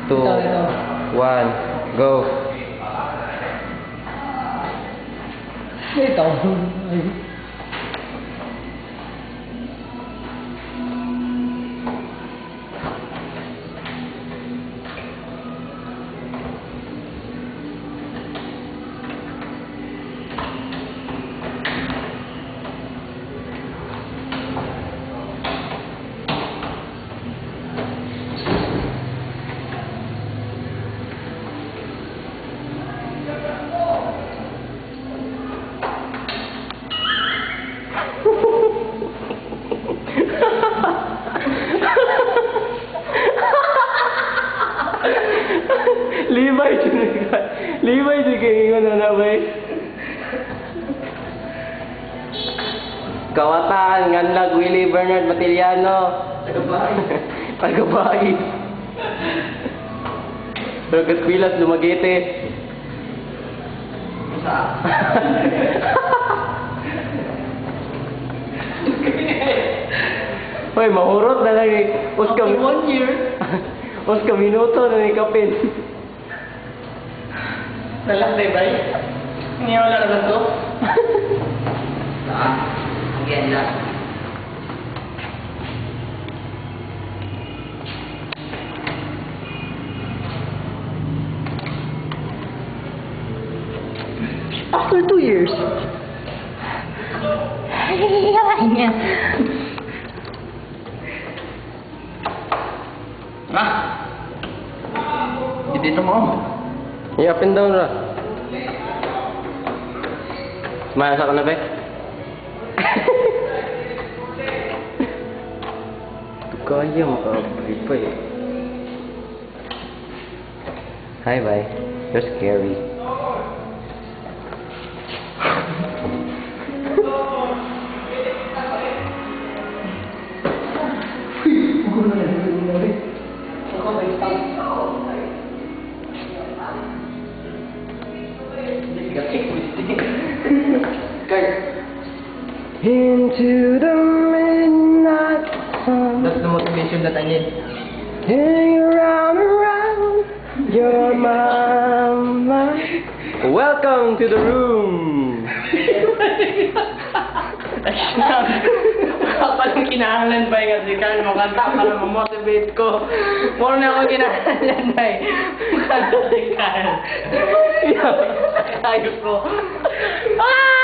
2, 1, go. Ito. Libay juga ingon na bay. Kawatan nganlag Willie Bernard Matiliano. Tagabahay. Ragat pilas Lumagete. Hoy, mahurot na lang Oscar 1 year. Oscar minuto na ni kapin. Nalatay ba? Hindi wala na ba ito? Again lang. After 2 years. Niya. Dito mo. Up and down ra. Masa ka na ba? Kaya makapalipay. Hi, bye. You're scary. Into the midnight sun. That's the motivation that I need. Hang around, you're my mind. Welcome to the room. Palang kinahanglan ba yung kasi Carl, makanta para ma-motivate ko. More na ako kinahanglan ba eh. Makanta si Carl. Tayo ko. Ah!